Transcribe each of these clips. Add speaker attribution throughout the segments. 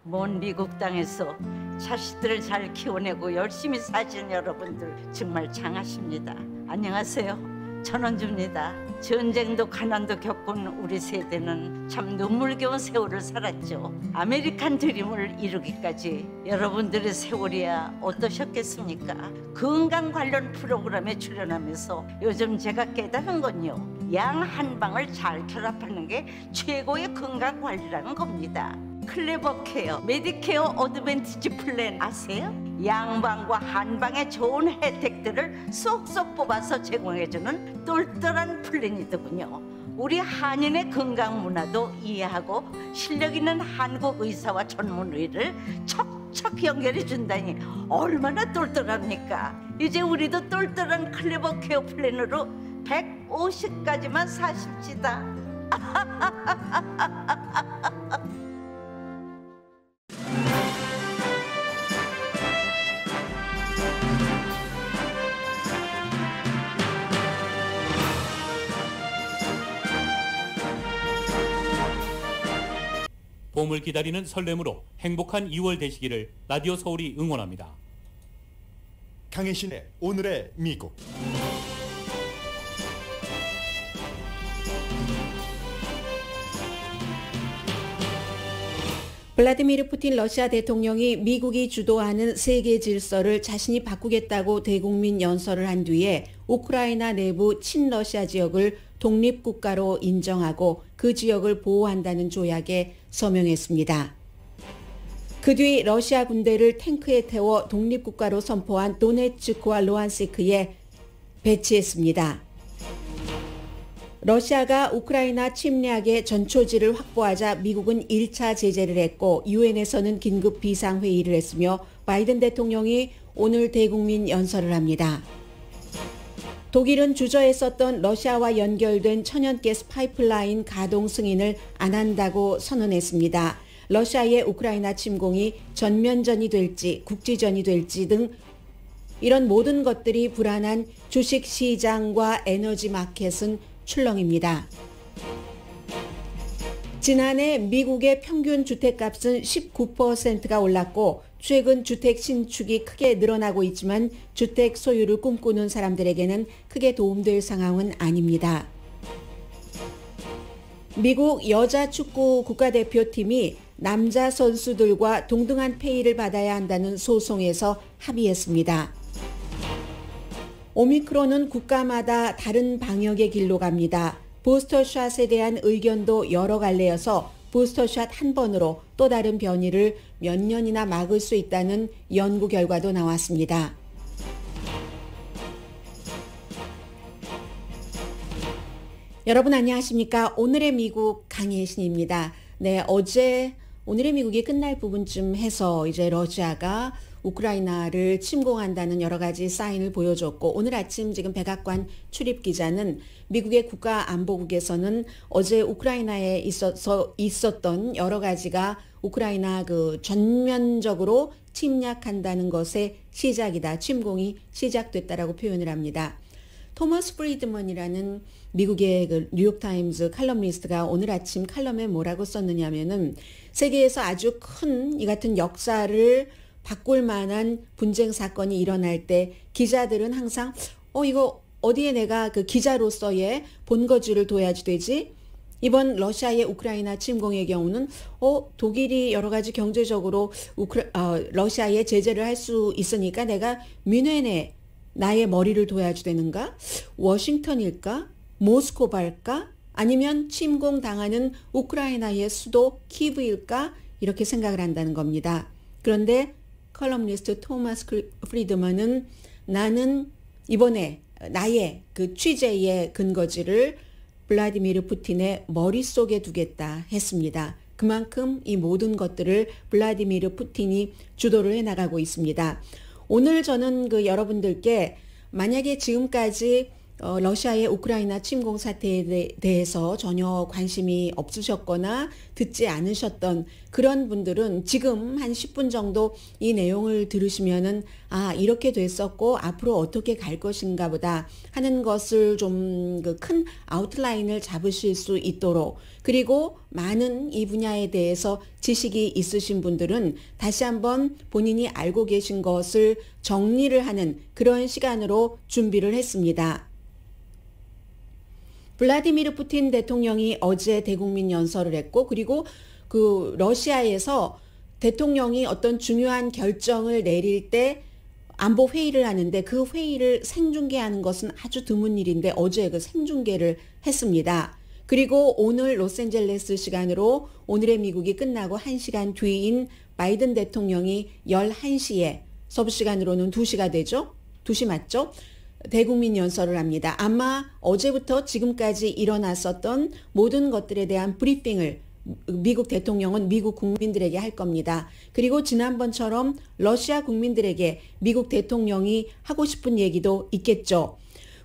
Speaker 1: 먼 미국 땅에서 자식들을 잘 키워내고 열심히 사시는 여러분들 정말 장하십니다. 안녕하세요. 전원주입니다. 전쟁도 가난도 겪은 우리 세대는 참 눈물겨운 세월을 살았죠. 아메리칸 드림을 이루기까지 여러분들의 세월이야 어떠셨겠습니까? 건강 관련 프로그램에 출연하면서 요즘 제가 깨달은 건요, 양 한방을 잘 결합하는 게 최고의 건강 관리라는 겁니다. 클레버 케어, 메디케어 어드밴티지 플랜 아세요? 양방과 한방의 좋은 혜택들을 쏙쏙 뽑아서 제공해주는 똘똘한 플랜이더군요. 우리 한인의 건강 문화도 이해하고 실력 있는 한국 의사와 전문의를 척척 연결해 준다니 얼마나 똘똘합니까? 이제 우리도 똘똘한 클레버 케어 플랜으로 150까지만 사십시다.
Speaker 2: 봄을 기다리는 설렘으로 행복한 2월 되시기를 라디오 서울이 응원합니다.
Speaker 3: 강혜신의 오늘의 미국.
Speaker 4: 블라디미르 푸틴 러시아 대통령이 미국이 주도하는 세계 질서를 자신이 바꾸겠다고 대국민 연설을 한 뒤에 우크라이나 내부 친러시아 지역을 독립국가로 인정하고 그 지역을 보호한다는 조약에 서명했습니다. 그 뒤 러시아 군대를 탱크에 태워 독립국가로 선포한 도네츠크와 루한스크에 배치했습니다. 러시아가 우크라이나 침략의 전초지를 확보하자 미국은 1차 제재를 했고 유엔에서는 긴급 비상회의를 했으며 바이든 대통령이 오늘 대국민 연설을 합니다. 독일은 주저했었던 러시아와 연결된 천연가스 파이프라인 가동 승인을 안 한다고 선언했습니다. 러시아의 우크라이나 침공이 전면전이 될지 국지전이 될지 등 이런 모든 것들이 불안한 주식시장과 에너지 마켓은 출렁입니다. 지난해 미국의 평균 주택값은 19%가 올랐고 최근 주택 신축이 크게 늘어나고 있지만 주택 소유를 꿈꾸는 사람들에게는 크게 도움될 상황은 아닙니다. 미국 여자 축구 국가대표팀이 남자 선수들과 동등한 페이를 받아야 한다는 소송에서 합의했습니다. 오미크론은 국가마다 다른 방역의 길로 갑니다. 부스터샷에 대한 의견도 여러 갈래여서 부스터샷 한 번으로 또 다른 변이를 몇 년이나 막을 수 있다는 연구 결과도 나왔습니다. 여러분 안녕하십니까? 오늘의 미국 강혜신입니다. 네, 어제 오늘의 미국이 끝날 부분쯤 해서 이제 러시아가 우크라이나를 침공한다는 여러 가지 사인을 보여줬고 오늘 아침 지금 백악관 출입 기자는 미국의 국가안보국에서는 어제 우크라이나에 있었던 여러 가지가 우크라이나 전면적으로 침략한다는 것의 시작이다. 침공이 시작됐다라고 표현을 합니다. 토머스 프리드먼이라는 미국의 뉴욕타임즈 칼럼니스트가 오늘 아침 칼럼에 뭐라고 썼느냐면은 세계에서 아주 큰 이 같은 역사를 바꿀 만한 분쟁 사건이 일어날 때 기자들은 항상 이거 어디에 내가 그 기자로서의 본거지를 둬야지 되지? 이번 러시아의 우크라이나 침공의 경우는 독일이 여러 가지 경제적으로 러시아에 제재를 할 수 있으니까 내가 뮌헨에 나의 머리를 둬야지 되는가? 워싱턴일까? 모스크바일까? 아니면 침공당하는 우크라이나의 수도 키브일까? 이렇게 생각을 한다는 겁니다. 그런데 컬럼니스트 토마스 프리드먼은 나는 이번에 나의 그 취재의 근거지를 블라디미르 푸틴의 머릿속에 두겠다 했습니다. 그만큼 이 모든 것들을 블라디미르 푸틴이 주도를 해나가고 있습니다. 오늘 저는 여러분들께 만약에 지금까지 러시아의 우크라이나 침공 사태에 대해서 전혀 관심이 없으셨거나 듣지 않으셨던 그런 분들은 지금 한 10분 정도 이 내용을 들으시면은 이렇게 됐었고 앞으로 어떻게 갈 것인가 보다 하는 것을 좀 그 큰 아웃라인을 잡으실 수 있도록, 그리고 많은 이 분야에 대해서 지식이 있으신 분들은 다시 한번 본인이 알고 계신 것을 정리를 하는 그런 시간으로 준비를 했습니다. 블라디미르 푸틴 대통령이 어제 대국민 연설을 했고, 그리고 그 러시아에서 대통령이 어떤 중요한 결정을 내릴 때 안보 회의를 하는데 그 회의를 생중계하는 것은 아주 드문 일인데 어제 그 생중계를 했습니다. 그리고 오늘 로스앤젤레스 시간으로 오늘의 미국이 끝나고 1시간 뒤인 바이든 대통령이 11시에, 서부 시간으로는 2시가 되죠? 2시 맞죠? 대국민 연설을 합니다. 아마 어제부터 지금까지 일어났었던 모든 것들에 대한 브리핑을 미국 대통령은 미국 국민들에게 할 겁니다. 그리고 지난번처럼 러시아 국민들에게 미국 대통령이 하고 싶은 얘기도 있겠죠.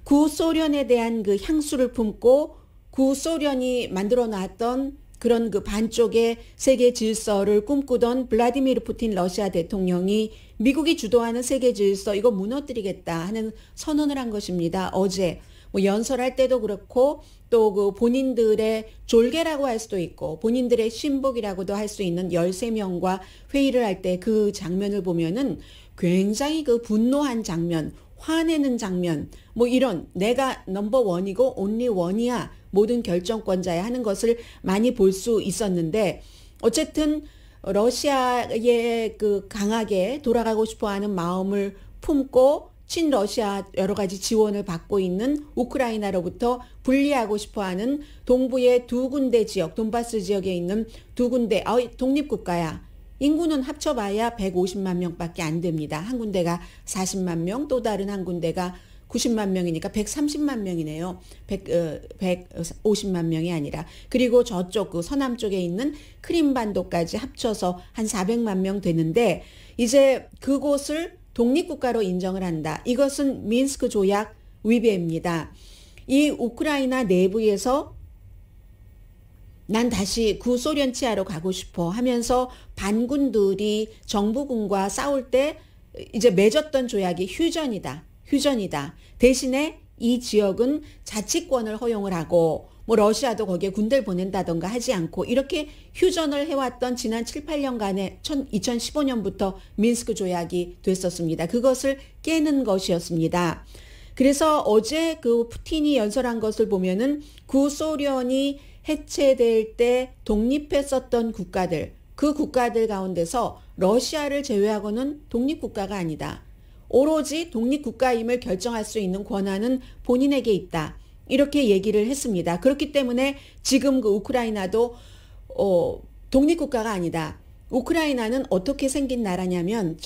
Speaker 4: 구소련에 대한 그 향수를 품고 구소련이 만들어 놨던 그런 그 반쪽의 세계 질서를 꿈꾸던 블라디미르 푸틴 러시아 대통령이 미국이 주도하는 세계 질서 이거 무너뜨리겠다 하는 선언을 한 것입니다. 어제 뭐 연설할 때도 그렇고 또 그 본인들의 졸개라고 할 수도 있고 본인들의 신복이라고도 할 수 있는 13명과 회의를 할 때 그 장면을 보면은 굉장히 그 분노한 장면, 화내는 장면, 뭐 이런 내가 넘버 원이고 온리 원이야 모든 결정권자야 하는 것을 많이 볼 수 있었는데, 어쨌든 러시아에 그 강하게 돌아가고 싶어하는 마음을 품고 친러시아 여러 가지 지원을 받고 있는 우크라이나로부터 분리하고 싶어하는 동부의 두 군데 지역, 돈바스 지역에 있는 두 군데 독립국가야. 인구는 합쳐봐야 150만 명밖에 안 됩니다. 한 군데가 40만 명, 또 다른 한 군데가 90만 명이니까 130만 명이네요. 150만 명이 아니라. 그리고 저쪽 그 서남 쪽에 있는 크림반도까지 합쳐서 한 400만 명 되는데 이제 그곳을 독립국가로 인정을 한다. 이것은 민스크 조약 위배입니다. 이 우크라이나 내부에서 난 다시 구소련 치하로 가고 싶어 하면서 반군들이 정부군과 싸울 때 이제 맺었던 조약이 휴전이다. 대신에 이 지역은 자치권을 허용을 하고 뭐 러시아도 거기에 군대를 보낸다던가 하지 않고 이렇게 휴전을 해왔던 지난 7, 8년간의 2015년부터 민스크 조약이 됐었습니다. 그것을 깨는 것이었습니다. 그래서 어제 그 푸틴이 연설한 것을 보면은 구소련이 해체될 때 독립했었던 국가들, 그 국가들 가운데서 러시아를 제외하고는 독립국가가 아니다. 오로지 독립국가임을 결정할 수 있는 권한은 본인에게 있다. 이렇게 얘기를 했습니다. 그렇기 때문에 지금 그 우크라이나도 독립국가가 아니다. 우크라이나는 어떻게 생긴 나라냐면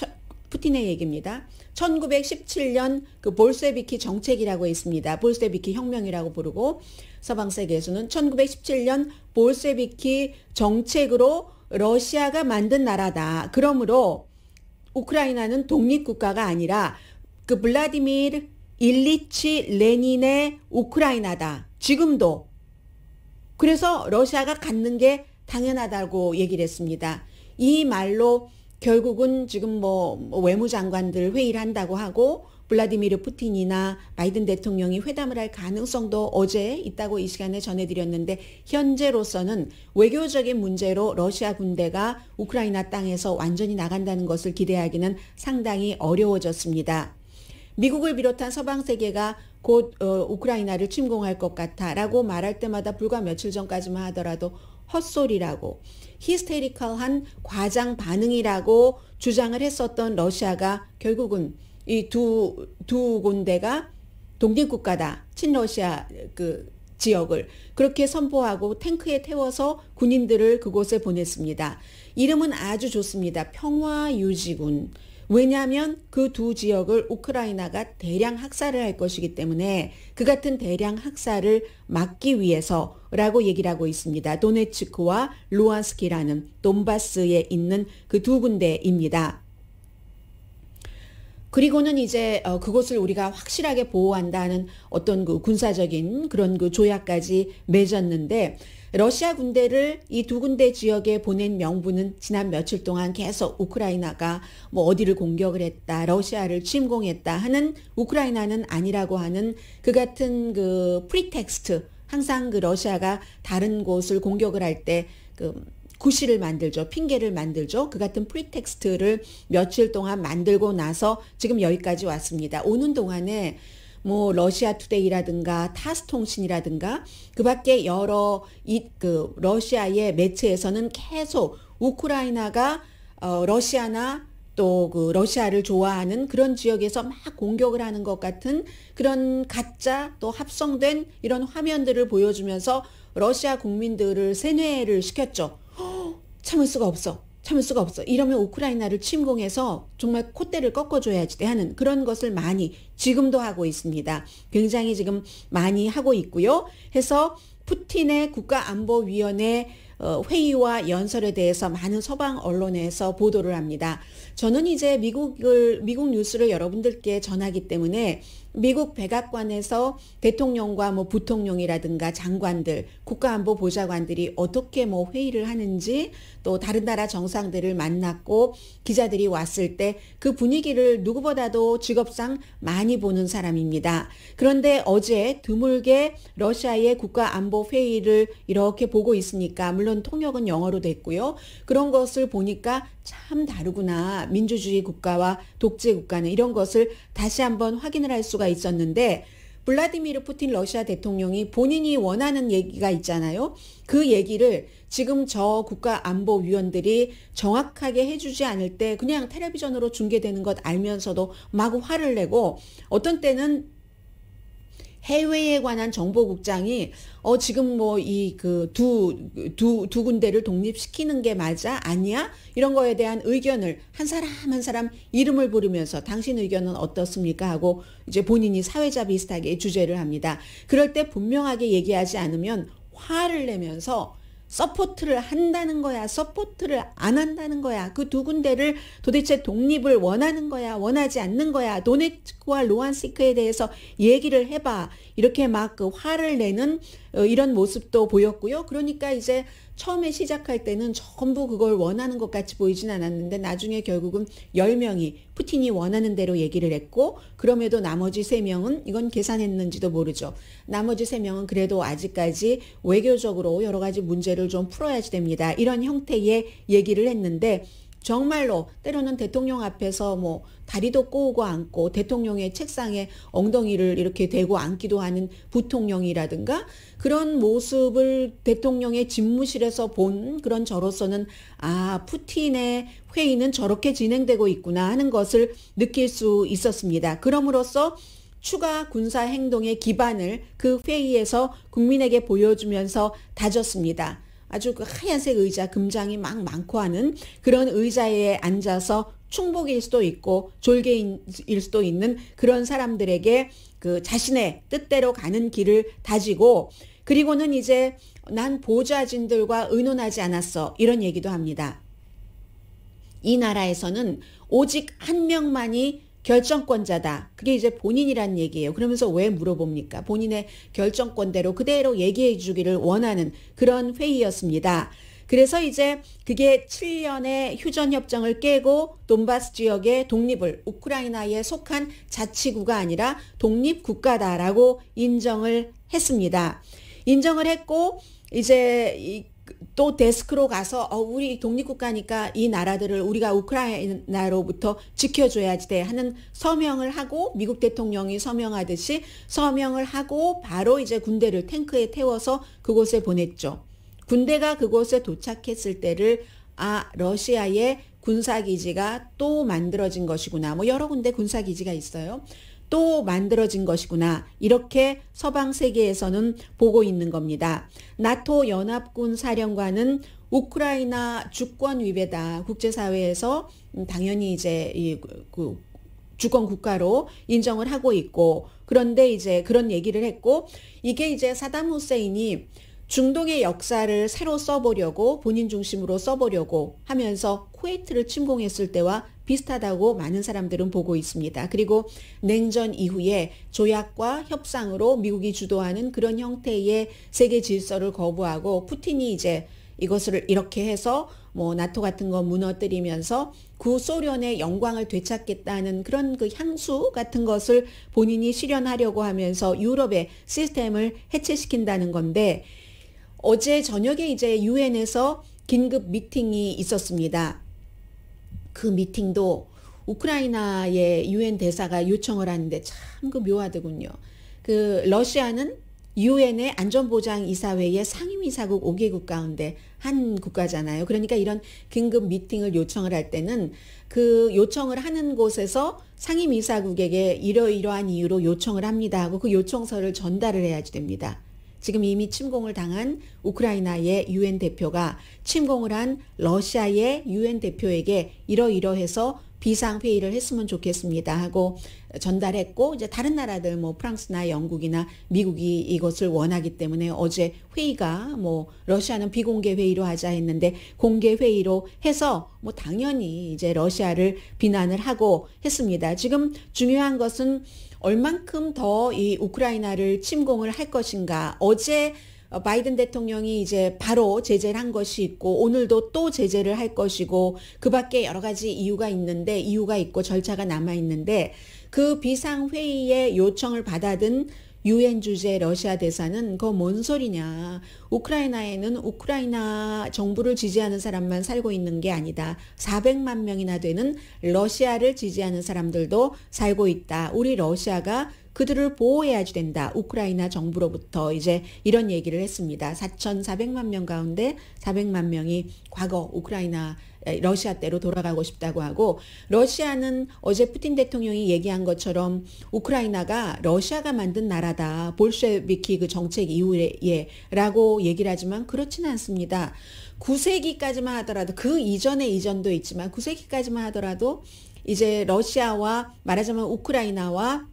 Speaker 4: 푸틴의 얘기입니다. 1917년 그 볼셰비키 정책이라고 있습니다. 볼셰비키 혁명이라고 부르고 서방 세계에서는 1917년 볼셰비키 정책으로 러시아가 만든 나라다. 그러므로 우크라이나는 독립국가가 아니라 그 블라디미르 일리치 레닌의 우크라이나다. 지금도. 그래서 러시아가 갖는 게 당연하다고 얘기를 했습니다. 이 말로 결국은 지금 뭐 외무장관들 회의를 한다고 하고 블라디미르 푸틴이나 바이든 대통령이 회담을 할 가능성도 어제 있다고 이 시간에 전해드렸는데 현재로서는 외교적인 문제로 러시아 군대가 우크라이나 땅에서 완전히 나간다는 것을 기대하기는 상당히 어려워졌습니다. 미국을 비롯한 서방 세계가 곧 우크라이나를 침공할 것 같아라고 말할 때마다 불과 며칠 전까지만 하더라도 헛소리라고 히스테리컬한 과장 반응이라고 주장을 했었던 러시아가 결국은 이 두 군데가 독립국가다. 친러시아 그 지역을 그렇게 선포하고 탱크에 태워서 군인들을 그곳에 보냈습니다. 이름은 아주 좋습니다. 평화유지군. 왜냐하면 그 두 지역을 우크라이나가 대량 학살을 할 것이기 때문에 그 같은 대량 학살을 막기 위해서라고 얘기를 하고 있습니다. 도네츠크와 루안스키라는 돈바스에 있는 그 두 군데입니다. 그리고는 이제 그곳을 우리가 확실하게 보호한다는 어떤 그 군사적인 그런 그 조약까지 맺었는데, 러시아 군대를 이 두 군데 지역에 보낸 명분은 지난 며칠 동안 계속 우크라이나가 뭐 어디를 공격을 했다, 러시아를 침공했다 하는, 우크라이나는 아니라고 하는 그 같은 그 프리텍스트, 항상 그 러시아가 다른 곳을 공격을 할 때 그 구실을 만들죠. 핑계를 만들죠. 그 같은 프리텍스트를 며칠 동안 만들고 나서 지금 여기까지 왔습니다. 오는 동안에 뭐 러시아 투데이라든가 타스 통신이라든가 그 밖에 여러 그 러시아의 매체에서는 계속 우크라이나가 러시아나 또 그 러시아를 좋아하는 그런 지역에서 막 공격을 하는 것 같은 그런 가짜 또 합성된 이런 화면들을 보여주면서 러시아 국민들을 세뇌를 시켰죠. 참을 수가 없어. 참을 수가 없어. 이러면 우크라이나를 침공해서 정말 콧대를 꺾어줘야지 하는 그런 것을 많이 지금도 하고 있습니다. 굉장히 지금 많이 하고 있고요. 해서 푸틴의 국가안보위원회 회의와 연설에 대해서 많은 서방 언론에서 보도를 합니다. 저는 이제 미국 뉴스를 여러분들께 전하기 때문에 미국 백악관에서 대통령과 뭐 부통령이라든가 장관들, 국가안보보좌관들이 어떻게 뭐 회의를 하는지, 또 다른 나라 정상들을 만났고 기자들이 왔을 때 그 분위기를 누구보다도 직업상 많이 보는 사람입니다. 그런데 어제 드물게 러시아의 국가안보회의를 이렇게 보고 있으니까, 물론 통역은 영어로 됐고요. 그런 것을 보니까 참 다르구나. 민주주의 국가와 독재 국가는, 이런 것을 다시 한번 확인을 할 수가 있었는데, 블라디미르 푸틴 러시아 대통령이 본인이 원하는 얘기가 있잖아요. 그 얘기를 지금 저 국가안보위원들이 정확하게 해주지 않을 때 그냥 텔레비전으로 중계되는 것 알면서도 막 화를 내고, 어떤 때는 해외에 관한 정보국장이 지금 뭐 이 그 두 군데를 독립시키는 게 맞아? 아니야? 이런 거에 대한 의견을 한 사람 한 사람 이름을 부르면서 당신 의견은 어떻습니까? 하고 이제 본인이 사회자 비슷하게 주제를 합니다. 그럴 때 분명하게 얘기하지 않으면 화를 내면서 서포트를 한다는 거야, 서포트를 안 한다는 거야, 그 두 군데를 도대체 독립을 원하는 거야, 원하지 않는 거야, 도네츠크와 루안스크에 대해서 얘기를 해봐, 이렇게 막 그 화를 내는 이런 모습도 보였고요. 그러니까 이제 처음에 시작할 때는 전부 그걸 원하는 것 같이 보이진 않았는데, 나중에 결국은 10명이 푸틴이 원하는 대로 얘기를 했고, 그럼에도 나머지 3명은 이건 계산했는지도 모르죠. 나머지 3명은 그래도 아직까지 외교적으로 여러 가지 문제를 좀 풀어야지 됩니다, 이런 형태의 얘기를 했는데, 정말로 때로는 대통령 앞에서 뭐 다리도 꼬우고 앉고 대통령의 책상에 엉덩이를 이렇게 대고 앉기도 하는 부통령이라든가, 그런 모습을 대통령의 집무실에서 본 그런 저로서는 푸틴의 회의는 저렇게 진행되고 있구나 하는 것을 느낄 수 있었습니다. 그럼으로써 추가 군사 행동의 기반을 그 회의에서 국민에게 보여주면서 다졌습니다. 아주 그 하얀색 의자, 금장이 막 많고 하는 그런 의자에 앉아서 충복일 수도 있고 졸개일 수도 있는 그런 사람들에게 그 자신의 뜻대로 가는 길을 다지고, 그리고는 이제 난 보좌진들과 의논하지 않았어, 이런 얘기도 합니다. 이 나라에서는 오직 한 명만이 결정권자다. 그게 이제 본인이란 얘기예요. 그러면서 왜 물어봅니까? 본인의 결정권대로 그대로 얘기해 주기를 원하는 그런 회의였습니다. 그래서 이제 그게 7년의 휴전협정을 깨고 돈바스 지역의 독립을 우크라이나에 속한 자치구가 아니라 독립국가다라고 인정을 했습니다. 인정을 했고, 이제 또 데스크로 가서 우리 독립국가니까 이 나라들을 우리가 우크라이나로부터 지켜줘야지 돼 하는 서명을 하고, 미국 대통령이 서명하듯이 서명을 하고 바로 이제 군대를 탱크에 태워서 그곳에 보냈죠. 군대가 그곳에 도착했을 때를 러시아의 군사기지가 또 만들어진 것이구나, 뭐 여러 군데 군사기지가 있어요, 또 만들어진 것이구나, 이렇게 서방 세계에서는 보고 있는 겁니다. 나토 연합군 사령관은 우크라이나 주권 위배다, 국제사회에서 당연히 이제 그 주권 국가로 인정을 하고 있고, 그런데 이제 그런 얘기를 했고, 이게 이제 사담 후세인이 중동의 역사를 새로 써보려고 본인 중심으로 써보려고 하면서 쿠웨이트를 침공했을 때와 비슷하다고 많은 사람들은 보고 있습니다. 그리고 냉전 이후에 조약과 협상으로 미국이 주도하는 그런 형태의 세계 질서를 거부하고 푸틴이 이제 이것을 이렇게 해서 뭐 나토 같은 거 무너뜨리면서 구소련의 영광을 되찾겠다는 그런 그 향수 같은 것을 본인이 실현하려고 하면서 유럽의 시스템을 해체시킨다는 건데, 어제 저녁에 이제 유엔에서 긴급 미팅이 있었습니다. 그 미팅도 우크라이나의 유엔 대사가 요청을 하는데 참 그 묘하더군요. 그 러시아는 유엔의 안전보장이사회의 상임이사국 5개국 가운데 한 국가잖아요. 그러니까 이런 긴급 미팅을 요청을 할 때는 그 요청을 하는 곳에서 상임이사국에게 이러이러한 이유로 요청을 합니다 하고 그 요청서를 전달을 해야지 됩니다. 지금 이미 침공을 당한 우크라이나의 유엔 대표가 침공을 한 러시아의 유엔 대표에게 이러이러해서 비상회의를 했으면 좋겠습니다 하고 전달했고, 이제 다른 나라들 뭐 프랑스나 영국이나 미국이 이것을 원하기 때문에 어제 회의가 뭐 러시아는 비공개 회의로 하자 했는데 공개 회의로 해서 뭐 당연히 이제 러시아를 비난을 하고 했습니다. 지금 중요한 것은 얼만큼 더 이 우크라이나를 침공을 할 것인가. 어제 바이든 대통령이 이제 바로 제재를 한 것이 있고 오늘도 또 제재를 할 것이고 그 밖에 여러 가지 이유가 있고 절차가 남아 있는데, 그 비상회의의 요청을 받아든 유엔 주재 러시아 대사는 그거 뭔 소리냐. 우크라이나에는 우크라이나 정부를 지지하는 사람만 살고 있는 게 아니다. 400만 명이나 되는 러시아를 지지하는 사람들도 살고 있다. 우리 러시아가 그들을 보호해야지 된다. 우크라이나 정부로부터 이제 이런 얘기를 했습니다. 4,400만 명 가운데 400만 명이 과거 우크라이나 러시아 때로 돌아가고 싶다고 하고, 러시아는 어제 푸틴 대통령이 얘기한 것처럼 우크라이나가 러시아가 만든 나라다. 볼셰비키 그 정책 이후에 라고 얘기를 하지만 그렇지는 않습니다. 9세기까지만 하더라도, 그 이전의 이전도 있지만 9세기까지만 하더라도 이제 러시아와 말하자면 우크라이나와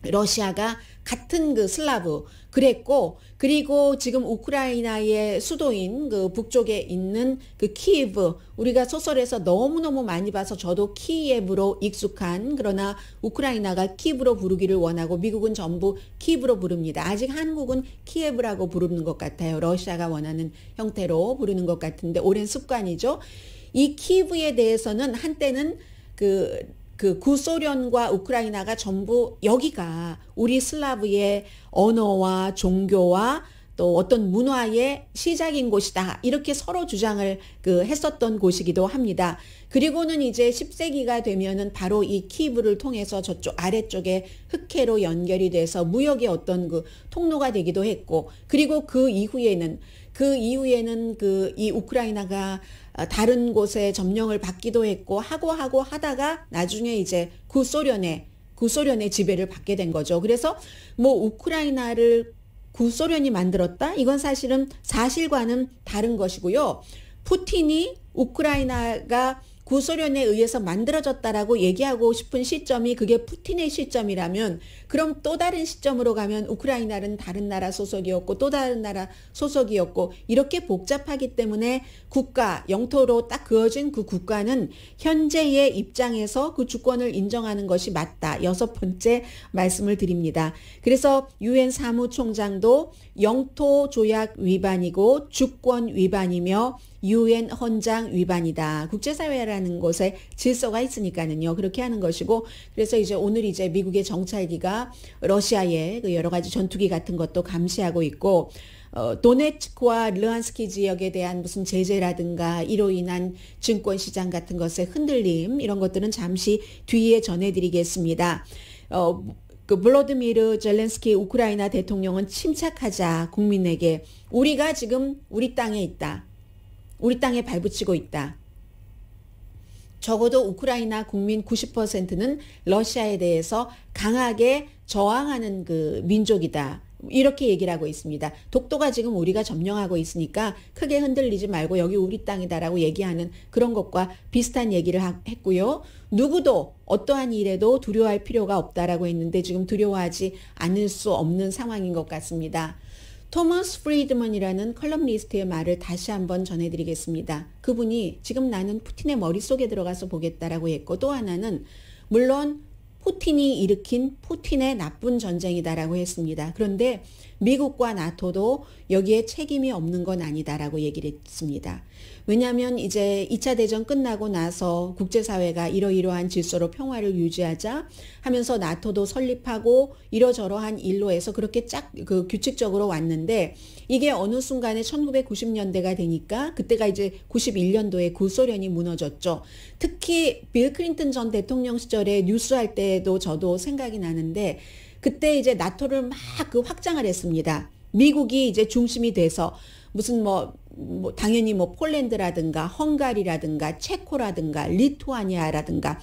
Speaker 4: 러시아가 같은 그 슬라브 그랬고, 그리고 지금 우크라이나의 수도인 그 북쪽에 있는 그 키예브, 우리가 소설에서 너무너무 많이 봐서 저도 키예브로 익숙한, 그러나 우크라이나가 키예브로 부르기를 원하고 미국은 전부 키예브로 부릅니다. 아직 한국은 키예브라고 부르는 것 같아요. 러시아가 원하는 형태로 부르는 것 같은데 오랜 습관이죠. 이 키예브에 대해서는 한때는 그 구소련과 우크라이나가 전부 여기가 우리 슬라브의 언어와 종교와 또 어떤 문화의 시작인 곳이다. 이렇게 서로 주장을 했었던 곳이기도 합니다. 그리고는 이제 10세기가 되면은 바로 이 키예브를 통해서 저쪽 아래쪽에 흑해로 연결이 돼서 무역의 어떤 그 통로가 되기도 했고, 그리고 그 이후에는 이 우크라이나가 다른 곳에 점령을 받기도 했고 하고 하다가 나중에 이제 구소련의 지배를 받게 된 거죠. 그래서 뭐 우크라이나를 구소련이 만들었다? 이건 사실은 사실과는 다른 것이고요. 푸틴이 우크라이나가 구소련에 의해서 만들어졌다라고 얘기하고 싶은 시점이 그게 푸틴의 시점이라면, 그럼 또 다른 시점으로 가면 우크라이나는 다른 나라 소속이었고 또 다른 나라 소속이었고 이렇게 복잡하기 때문에 국가, 영토로 딱 그어진 그 국가는 현재의 입장에서 그 주권을 인정하는 것이 맞다. 6번째 말씀을 드립니다. 그래서 유엔 사무총장도 영토 조약 위반이고 주권 위반이며 유엔 헌장 위반이다. 국제사회라는 곳에 질서가 있으니까는요. 그렇게 하는 것이고, 그래서 이제 오늘 이제 미국의 정찰기가 러시아의 그 여러 가지 전투기 같은 것도 감시하고 있고, 도네츠크와 르한스키 지역에 대한 무슨 제재라든가 이로 인한 증권시장 같은 것의 흔들림, 이런 것들은 잠시 뒤에 전해드리겠습니다. 블로드미르 젤렌스키 우크라이나 대통령은 침착하자 국민에게, 우리가 지금 우리 땅에 있다. 우리 땅에 발붙이고 있다. 적어도 우크라이나 국민 90%는 러시아에 대해서 강하게 저항하는 그 민족이다. 이렇게 얘기를 하고 있습니다. 독도가 지금 우리가 점령하고 있으니까 크게 흔들리지 말고 여기 우리 땅이다라고 얘기하는 그런 것과 비슷한 얘기를 했고요. 누구도 어떠한 일에도 두려워할 필요가 없다라고 했는데 지금 두려워하지 않을 수 없는 상황인 것 같습니다. 토머스 프리드먼이라는 컬럼니스트의 말을 다시 한번 전해드리겠습니다. 그분이 지금 나는 푸틴의 머릿속에 들어가서 보겠다라고 했고, 또 하나는 물론 푸틴이 일으킨 푸틴의 나쁜 전쟁이다라고 했습니다. 그런데 미국과 나토도 여기에 책임이 없는 건 아니다라고 얘기를 했습니다. 왜냐하면 이제 2차 대전 끝나고 나서 국제사회가 이러이러한 질서로 평화를 유지하자 하면서 나토도 설립하고 이러저러한 일로 해서 그렇게 규칙적으로 왔는데, 이게 어느 순간에 1990년대가 되니까 그때가 이제 91년도에 구소련이 무너졌죠. 특히 빌 클린턴 전 대통령 시절에 뉴스할 때도 저도 생각이 나는데, 그때 이제 나토를 막 확장을 했습니다. 미국이 이제 중심이 돼서 무슨 당연히 폴란드라든가 헝가리라든가 체코라든가 리투아니아라든가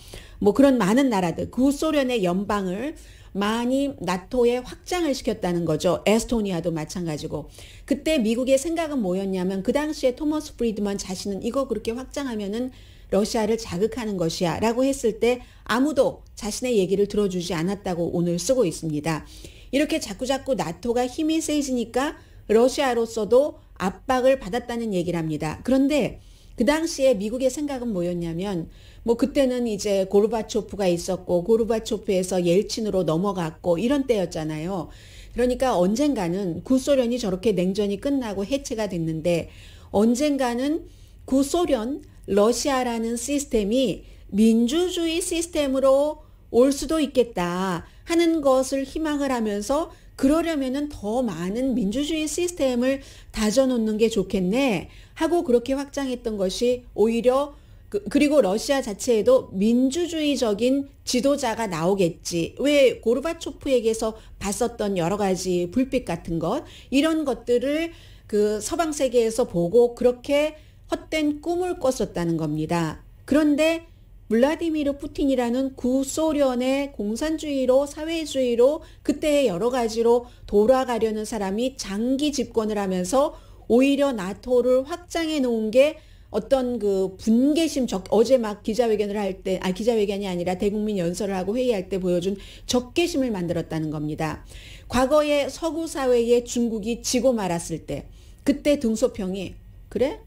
Speaker 4: 그런 많은 나라들, 구소련의 연방을 많이 나토에 확장을 시켰다는 거죠. 에스토니아도 마찬가지고. 그때 미국의 생각은 뭐였냐면, 그 당시에 토머스 프리드먼 자신은 이거 그렇게 확장하면은 러시아를 자극하는 것이야 라고 했을 때 아무도 자신의 얘기를 들어주지 않았다고 오늘 쓰고 있습니다. 이렇게 자꾸자꾸 나토가 힘이 세지니까 러시아로서도 압박을 받았다는 얘기를 합니다. 그런데 그 당시에 미국의 생각은 뭐였냐면, 그때는 이제 고르바초프가 있었고 고르바초프에서 옐친으로 넘어갔고 이런 때였잖아요. 그러니까 언젠가는 구소련이 저렇게 냉전이 끝나고 해체가 됐는데, 언젠가는 구소련, 러시아라는 시스템이 민주주의 시스템으로 올 수도 있겠다 하는 것을 희망을 하면서, 그러려면은 더 많은 민주주의 시스템을 다져놓는 게 좋겠네 하고 그렇게 확장했던 것이 오히려 그리고 러시아 자체에도 민주주의적인 지도자가 나오겠지. 왜 고르바초프에게서 봤었던 여러 가지 불빛 같은 것, 이런 것들을 그 서방 세계에서 보고 그렇게 헛된 꿈을 꿨었다는 겁니다. 그런데 블라디미르 푸틴이라는 구소련의 공산주의로 사회주의로 그때의 여러 가지로 돌아가려는 사람이 장기 집권을 하면서 오히려 나토를 확장해 놓은 게 어떤 그 분개심, 어제 막 기자회견을 할 때, 기자회견이 아니라 대국민 연설을 하고 회의할 때 보여준 적개심을 만들었다는 겁니다. 과거에 서구 사회에 중국이 지고 말았을 때, 그때 등소평이, 그래?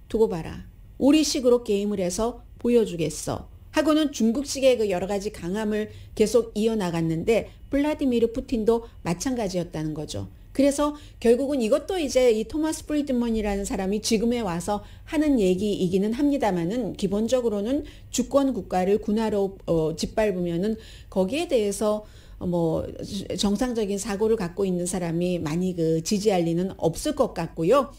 Speaker 4: 두고 봐라. 우리식으로 게임을 해서 보여주겠어 하고는 중국식의 그 여러 가지 강함을 계속 이어나갔는데, 블라디미르 푸틴도 마찬가지였다는 거죠. 그래서 결국은 이것도 이제 이 토마스 프리드먼이라는 사람이 지금에 와서 하는 얘기이기는 합니다만은, 기본적으로는 주권 국가를 군화로 짓밟으면은 거기에 대해서 정상적인 사고를 갖고 있는 사람이 많이 지지할 리는 없을 것 같고요.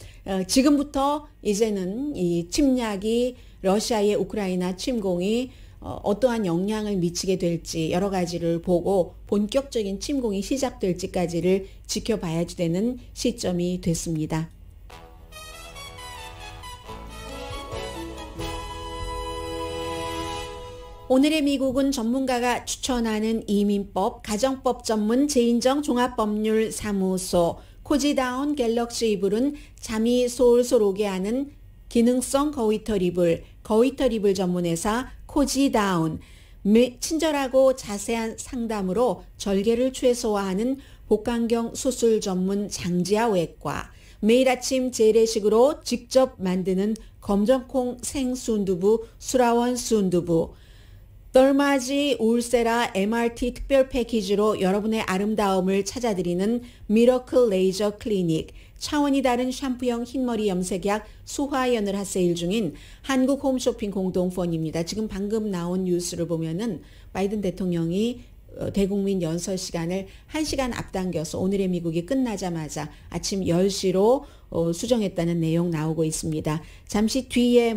Speaker 4: 지금부터 이제는 이 침략이, 러시아의 우크라이나 침공이 어떠한 영향을 미치게 될지 여러 가지를 보고 본격적인 침공이 시작될지까지를 지켜봐야 되는 시점이 됐습니다. 오늘의 미국은 전문가가 추천하는 이민법, 가정법 전문 제인정 종합법률사무소 코지다운 갤럭시 이불은 잠이 솔솔 오게 하는 기능성 거위털 이불, 거위털 이불 전문회사 코지다운, 친절하고 자세한 상담으로 절개를 최소화하는 복강경 수술 전문 장지아 외과, 매일 아침 재래식으로 직접 만드는 검정콩 생순두부 수라원 순두부, 덜마지 울세라 MRT 특별 패키지로 여러분의 아름다움을 찾아드리는 미러클 레이저 클리닉, 차원이 다른 샴푸형 흰머리 염색약 수화연을 핫세일 중인 한국 홈쇼핑 공동펀입니다. 지금 방금 나온 뉴스를 보면은 바이든 대통령이 대국민 연설 시간을 1시간 앞당겨서 오늘의 미국이 끝나자마자 아침 10시로 수정했다는 내용 나오고 있습니다. 잠시 뒤에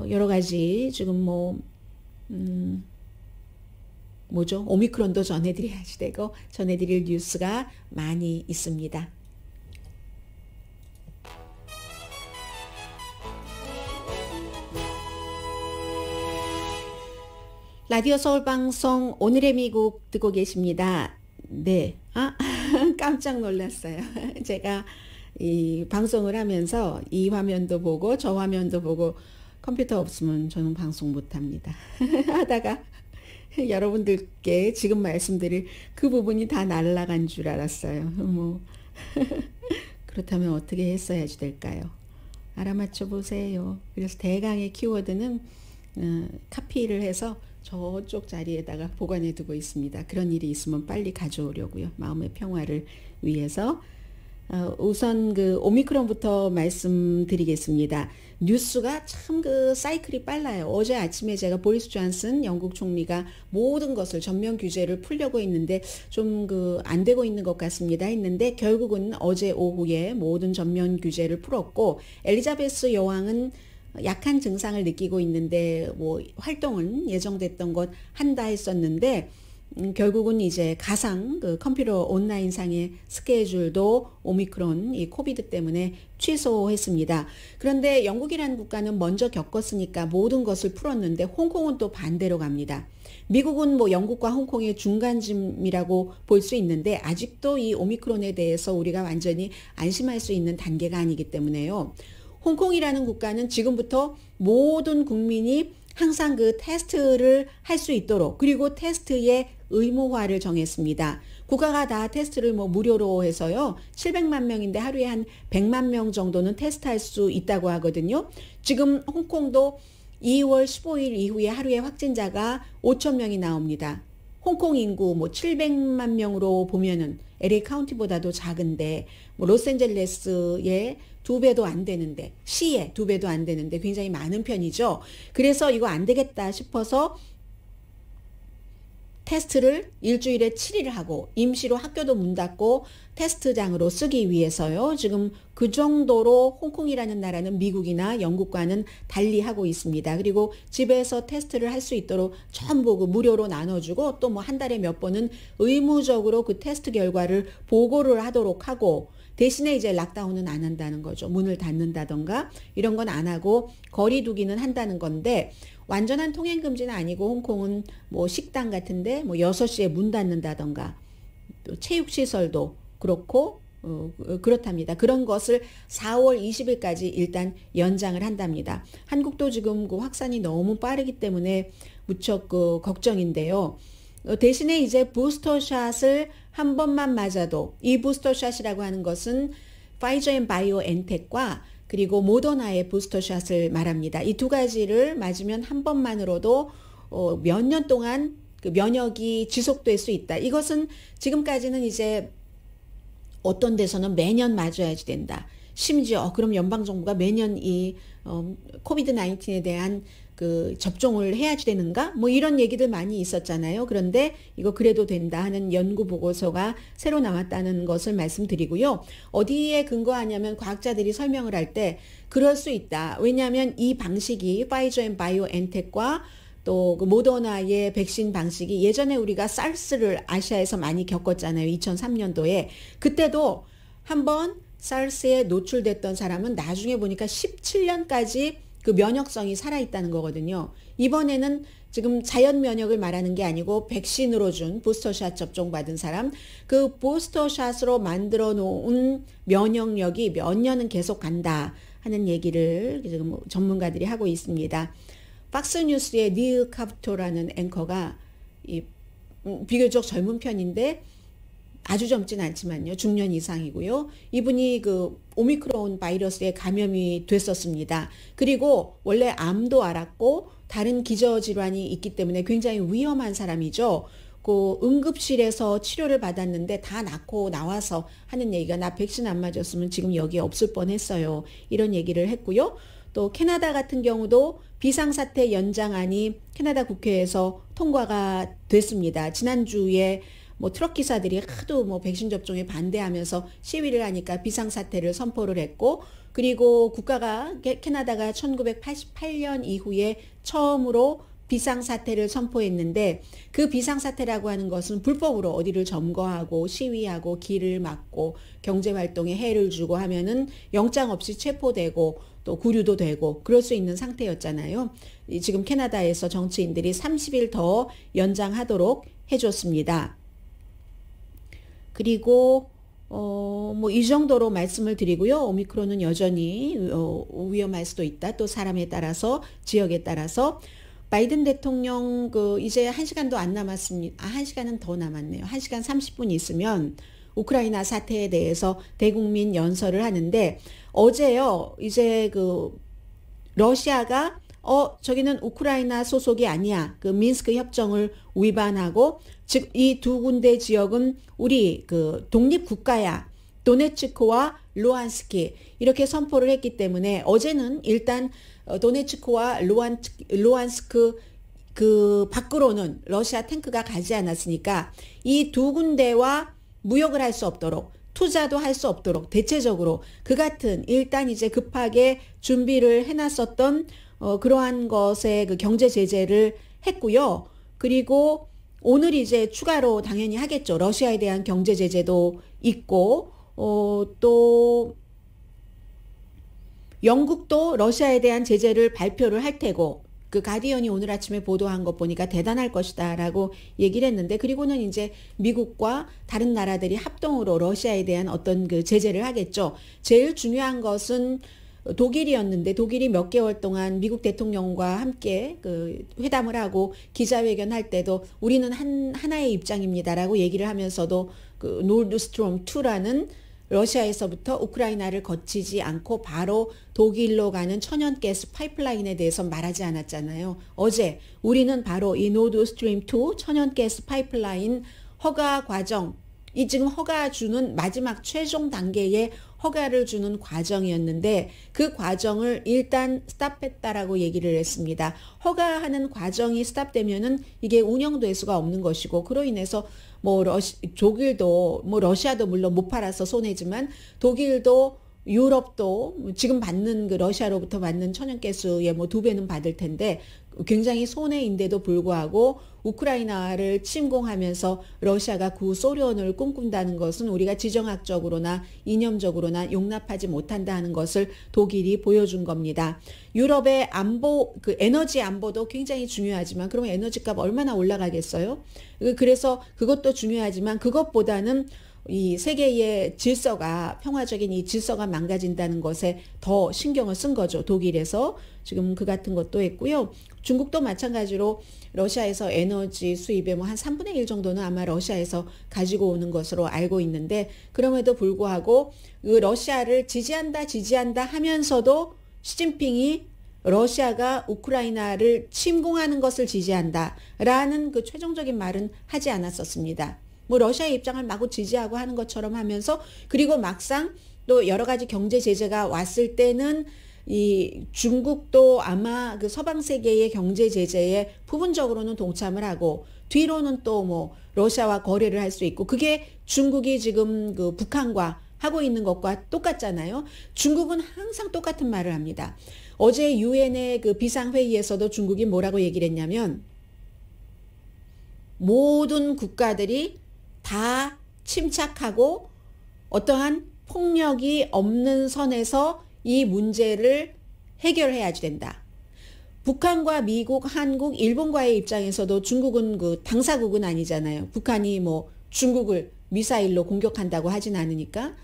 Speaker 4: 여러 가지 지금 오미크론도 전해드려야지 되고 전해드릴 뉴스가 많이 있습니다. 라디오 서울방송 오늘의 미국 듣고 계십니다. 네. 깜짝 놀랐어요. 제가 이 방송을 하면서 이 화면도 보고 저 화면도 보고, 컴퓨터 없으면 저는 방송 못합니다. 하다가 여러분들께 지금 말씀드릴 그 부분이 다 날아간 줄 알았어요. 그렇다면 어떻게 했어야지 될까요? 알아맞혀 보세요. 그래서 대강의 키워드는 카피를 해서 저쪽 자리에다가 보관해 두고 있습니다. 그런 일이 있으면 빨리 가져오려고요. 마음의 평화를 위해서. 우선 그 오미크론부터 말씀드리겠습니다. 뉴스가 참 그 사이클이 빨라요. 어제 아침에 제가 보리스 존슨 영국 총리가 모든 것을 전면 규제를 풀려고 했는데 좀 그 안 되고 있는 것 같습니다 했는데 결국은 어제 오후에 모든 전면 규제를 풀었고 엘리자베스 여왕은 약한 증상을 느끼고 있는데 뭐 활동은 예정됐던 것 한다 했었는데 결국은 이제 가상 그 컴퓨터 온라인상의 스케줄도 오미크론 이 코비드 때문에 취소했습니다. 그런데 영국이라는 국가는 먼저 겪었으니까 모든 것을 풀었는데 홍콩은 또 반대로 갑니다. 미국은 뭐 영국과 홍콩의 중간쯤이라고 볼 수 있는데 아직도 이 오미크론에 대해서 우리가 완전히 안심할 수 있는 단계가 아니기 때문에요. 홍콩이라는 국가는 지금부터 모든 국민이 항상 그 테스트를 할 수 있도록 그리고 테스트의 의무화를 정했습니다. 국가가 다 테스트를 뭐 무료로 해서요. 700만 명인데 하루에 한 100만 명 정도는 테스트할 수 있다고 하거든요. 지금 홍콩도 2월 15일 이후에 하루에 확진자가 5천 명이 나옵니다. 홍콩 인구 뭐 700만 명으로 보면은 LA 카운티보다도 작은데 뭐 로스앤젤레스의 2배도 안 되는데 시에 2배도 안 되는데 굉장히 많은 편이죠. 그래서 이거 안 되겠다 싶어서 테스트를 일주일에 7일 하고 임시로 학교도 문 닫고 테스트장으로 쓰기 위해서요. 지금 그 정도로 홍콩이라는 나라는 미국이나 영국과는 달리 하고 있습니다. 그리고 집에서 테스트를 할 수 있도록 전부 그 무료로 나눠주고 또 뭐 한 달에 몇 번은 의무적으로 그 테스트 결과를 보고를 하도록 하고 대신에 이제 락다운은 안 한다는 거죠. 문을 닫는다던가 이런 건 안 하고 거리 두기는 한다는 건데 완전한 통행 금지는 아니고 홍콩은 뭐 식당 같은데 뭐 6시에 문 닫는다던가 또 체육시설도 그렇고 그렇답니다. 그런 것을 4월 20일까지 일단 연장을 한답니다. 한국도 지금 그 확산이 너무 빠르기 때문에 무척 그 걱정인데요. 대신에 이제 부스터샷을 한 번만 맞아도 이 부스터샷이라고 하는 것은 파이저 앤 바이오엔텍과 그리고 모더나의 부스터샷을 말합니다. 이 두 가지를 맞으면 한 번만으로도 몇 년 동안 그 면역이 지속될 수 있다. 이것은 지금까지는 이제 어떤 데서는 매년 맞아야지 된다. 심지어 그럼 연방정부가 매년 이 코비드 19에 대한 그 접종을 해야지 되는가? 뭐 이런 얘기들 많이 있었잖아요. 그런데 이거 그래도 된다 하는 연구 보고서가 새로 나왔다는 것을 말씀드리고요. 어디에 근거하냐면 과학자들이 설명을 할 때 그럴 수 있다. 왜냐하면 이 방식이 파이저 앤 바이오엔텍과 또 그 모더나의 백신 방식이 예전에 우리가 사르스를 아시아에서 많이 겪었잖아요. 2003년도에. 그때도 한번 사르스에 노출됐던 사람은 나중에 보니까 17년까지 그 면역성이 살아있다는 거거든요. 이번에는 지금 자연 면역을 말하는 게 아니고 백신으로 준 부스터샷 접종받은 사람, 그 부스터샷으로 만들어 놓은 면역력이 몇 년은 계속 간다 하는 얘기를 지금 전문가들이 하고 있습니다. 팍스뉴스의 닐 카프토라는 앵커가 비교적 젊은 편인데 아주 젊진 않지만요. 중년 이상이고요. 이분이 그 오미크론 바이러스에 감염이 됐었습니다. 그리고 원래 암도 앓았고 다른 기저질환이 있기 때문에 굉장히 위험한 사람이죠. 그 응급실에서 치료를 받았는데 다 낫고 나와서 하는 얘기가 나 백신 안 맞았으면 지금 여기 없을 뻔했어요. 이런 얘기를 했고요. 또 캐나다 같은 경우도 비상사태 연장안이 캐나다 국회에서 통과가 됐습니다. 지난주에 뭐 트럭 기사들이 하도 뭐 백신 접종에 반대하면서 시위를 하니까 비상사태를 선포를 했고 그리고 국가가 캐나다가 1988년 이후에 처음으로 비상사태를 선포했는데 그 비상사태라고 하는 것은 불법으로 어디를 점거하고 시위하고 길을 막고 경제활동에 해를 주고 하면은 영장 없이 체포되고 또 구류도 되고 그럴 수 있는 상태였잖아요. 지금 캐나다에서 정치인들이 30일 더 연장하도록 해줬습니다. 그리고 뭐 이 정도로 말씀을 드리고요. 오미크론은 여전히 위험할 수도 있다. 또 사람에 따라서 지역에 따라서 바이든 대통령 이제 1시간도 안 남았습니다. 1시간은 더 남았네요. 1시간 30분 있으면 우크라이나 사태에 대해서 대국민 연설을 하는데 어제요 이제 그 러시아가 저기는 우크라이나 소속이 아니야. 그 민스크 협정을 위반하고 즉 이 두 군데 지역은 우리 그 독립 국가야. 도네츠크와 루안스키 이렇게 선포를 했기 때문에 어제는 일단 도네츠크와 루안스크 그 밖으로는 러시아 탱크가 가지 않았으니까 이 두 군데와 무역을 할 수 없도록 투자도 할 수 없도록 대체적으로 그 같은 일단 이제 급하게 준비를 해놨었던 그러한 것에 그 경제 제재를 했고요. 그리고 오늘 이제 추가로 당연히 하겠죠. 러시아에 대한 경제 제재도 있고 또 영국도 러시아에 대한 제재를 발표를 할 테고 그 가디언이 오늘 아침에 보도한 것 보니까 대단할 것이다 라고 얘기를 했는데 그리고는 이제 미국과 다른 나라들이 합동으로 러시아에 대한 어떤 그 제재를 하겠죠. 제일 중요한 것은 독일이었는데 독일이 몇 개월 동안 미국 대통령과 함께 그 회담을 하고 기자회견 할 때도 우리는 하나의 입장입니다라고 얘기를 하면서도 그 노르드스트롬 2라는 러시아에서부터 우크라이나를 거치지 않고 바로 독일로 가는 천연가스 파이프라인에 대해서 말하지 않았잖아요. 어제 우리는 바로 이 노르드스트림 2 천연가스 파이프라인 허가 과정 이 지금 허가 주는 마지막 최종 단계의 허가를 주는 과정이었는데 그 과정을 일단 스탑했다라고 얘기를 했습니다. 허가하는 과정이 스탑되면은 이게 운영될 수가 없는 것이고 그로 인해서 뭐 독일도 뭐 러시아도 물론 못 팔아서 손해지만 독일도 유럽도 지금 받는 그 러시아로부터 받는 천연가스의 뭐 2배는 받을 텐데 굉장히 손해인데도 불구하고 우크라이나를 침공하면서 러시아가 구소련을 꿈꾼다는 것은 우리가 지정학적으로나 이념적으로나 용납하지 못한다 하는 것을 독일이 보여준 겁니다. 유럽의 안보, 그 에너지 안보도 굉장히 중요하지만 그러면 에너지값 얼마나 올라가겠어요? 그래서 그것도 중요하지만 그것보다는 이 세계의 질서가 평화적인 이 질서가 망가진다는 것에 더 신경을 쓴 거죠. 독일에서 지금 그 같은 것도 했고요. 중국도 마찬가지로 러시아에서 에너지 수입의 뭐 한 3분의 1 정도는 아마 러시아에서 가지고 오는 것으로 알고 있는데 그럼에도 불구하고 그 러시아를 지지한다 하면서도 시진핑이 러시아가 우크라이나를 침공하는 것을 지지한다라는 그 최종적인 말은 하지 않았었습니다. 뭐 러시아의 입장을 마구 지지하고 하는 것처럼 하면서 그리고 막상 또 여러 가지 경제 제재가 왔을 때는 이 중국도 아마 그 서방 세계의 경제 제재에 부분적으로는 동참을 하고 뒤로는 또 뭐 러시아와 거래를 할 수 있고 그게 중국이 지금 그 북한과 하고 있는 것과 똑같잖아요. 중국은 항상 똑같은 말을 합니다. 어제 유엔의 그 비상회의에서도 중국이 뭐라고 얘기를 했냐면 모든 국가들이 다 침착하고 어떠한 폭력이 없는 선에서 이 문제를 해결해야지 된다. 북한과 미국, 한국, 일본과의 입장에서도 중국은 그 당사국은 아니잖아요. 북한이 뭐 중국을 미사일로 공격한다고 하진 않으니까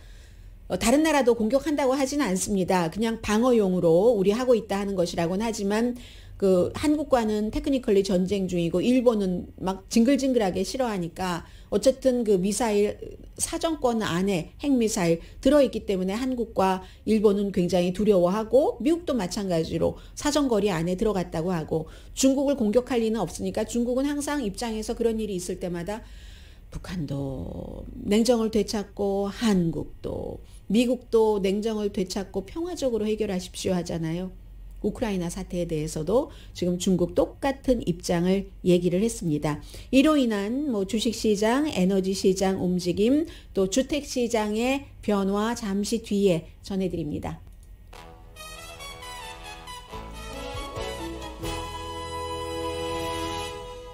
Speaker 4: 다른 나라도 공격한다고 하지는 않습니다. 그냥 방어용으로 우리 하고 있다 하는 것이라고는 하지만 그 한국과는 테크니컬리 전쟁 중이고 일본은 막 징글징글하게 싫어하니까 어쨌든 그 미사일 사정권 안에 핵미사일 들어있기 때문에 한국과 일본은 굉장히 두려워하고 미국도 마찬가지로 사정거리 안에 들어갔다고 하고 중국을 공격할 리는 없으니까 중국은 항상 입장에서 그런 일이 있을 때마다 북한도 냉정을 되찾고 한국도 미국도 냉정을 되찾고 평화적으로 해결하십시오 하잖아요. 우크라이나 사태에 대해서도 지금 중국 똑같은 입장을 얘기를 했습니다. 이로 인한 뭐 주식시장, 에너지시장 움직임, 또 주택시장의 변화 잠시 뒤에 전해드립니다.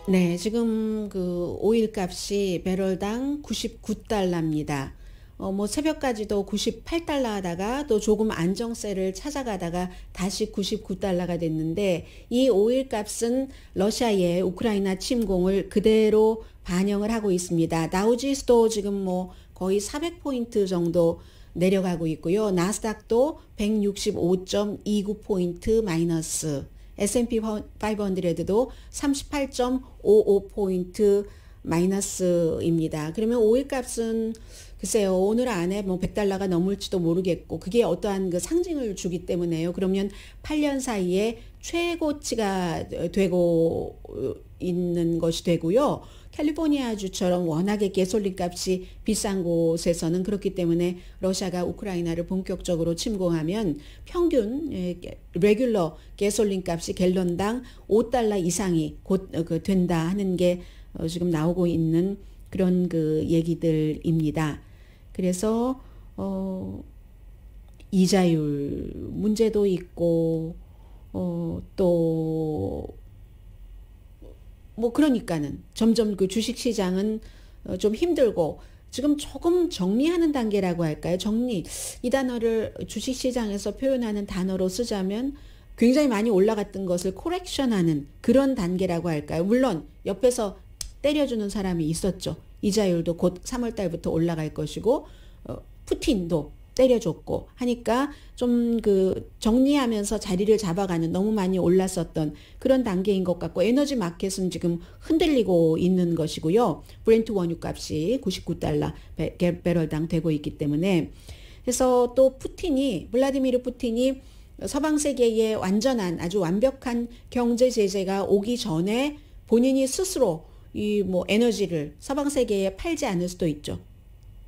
Speaker 4: 네, 지금 그 오일 값이 배럴당 99달러입니다. 뭐 새벽까지도 98달러 하다가 또 조금 안정세를 찾아가다가 다시 99달러가 됐는데 이 오일 값은 러시아의 우크라이나 침공을 그대로 반영을 하고 있습니다. 다우지수도 지금 뭐 거의 400포인트 정도 내려가고 있고요. 나스닥도 165.29포인트 마이너스, S&P 500도 38.55포인트 마이너스입니다. 그러면 오일 값은 글쎄요, 오늘 안에 뭐 100달러가 넘을지도 모르겠고, 그게 어떠한 그 상징을 주기 때문에요. 그러면 8년 사이에 최고치가 되고 있는 것이 되고요. 캘리포니아주처럼 워낙에 가솔린 값이 비싼 곳에서는 그렇기 때문에 러시아가 우크라이나를 본격적으로 침공하면 평균 레귤러 가솔린 값이 갤런당 5달러 이상이 곧 된다 하는 게 지금 나오고 있는 그런 그 얘기들입니다. 그래서 이자율 문제도 있고 또 뭐 그러니까는 점점 그 주식 시장은 좀 힘들고 지금 조금 정리하는 단계라고 할까요? 정리, 이 단어를 주식 시장에서 표현하는 단어로 쓰자면 굉장히 많이 올라갔던 것을 코렉션하는 그런 단계라고 할까요? 물론 옆에서 때려주는 사람이 있었죠. 이자율도 곧 3월 달부터 올라갈 것이고 푸틴도 때려줬고 하니까 좀 그 정리하면서 자리를 잡아가는, 너무 많이 올랐었던 그런 단계인 것 같고, 에너지 마켓은 지금 흔들리고 있는 것이고요. 브렌트 원유값이 99달러 배럴당 되고 있기 때문에, 그래서 또 블라디미르 푸틴이 서방 세계의 완전한 아주 완벽한 경제 제재가 오기 전에 본인이 스스로 이 뭐 에너지를 서방 세계에 팔지 않을 수도 있죠.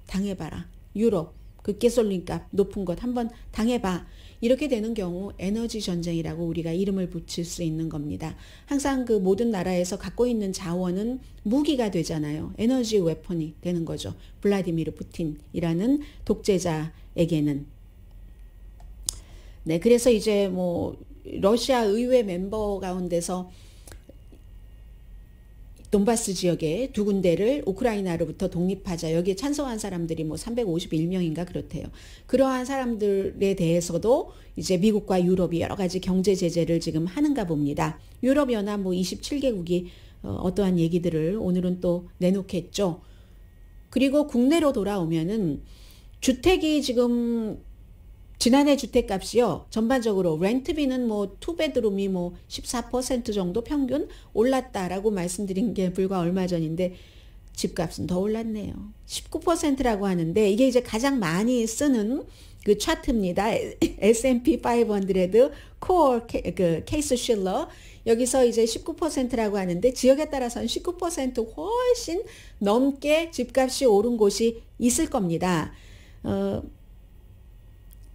Speaker 4: 당해봐라. 유럽 그 가솔린 값 높은 것 한번 당해봐. 이렇게 되는 경우 에너지 전쟁이라고 우리가 이름을 붙일 수 있는 겁니다. 항상 그 모든 나라에서 갖고 있는 자원은 무기가 되잖아요. 에너지 웨폰이 되는 거죠. 블라디미르 푸틴이라는 독재자에게는. 네, 그래서 이제 뭐 러시아 의회 멤버 가운데서 돈바스 지역의 두 군데를 우크라이나로부터 독립하자, 여기에 찬성한 사람들이 뭐 351명인가 그렇대요. 그러한 사람들에 대해서도 이제 미국과 유럽이 여러 가지 경제 제재를 지금 하는가 봅니다. 유럽연합 뭐 27개국이 어떠한 얘기들을 오늘은 또 내놓겠죠. 그리고 국내로 돌아오면은 주택이 지금 지난해 주택값이요, 전반적으로 렌트비는 뭐 투베드룸이 뭐 14% 정도 평균 올랐다라고 말씀드린 게 불과 얼마 전인데 집값은 더 올랐네요. 19%라고 하는데 이게 이제 가장 많이 쓰는 그 차트입니다. S&P 500 코어 그 케이스 쉴러, 여기서 이제 19%라고 하는데 지역에 따라서는 19% 훨씬 넘게 집값이 오른 곳이 있을 겁니다.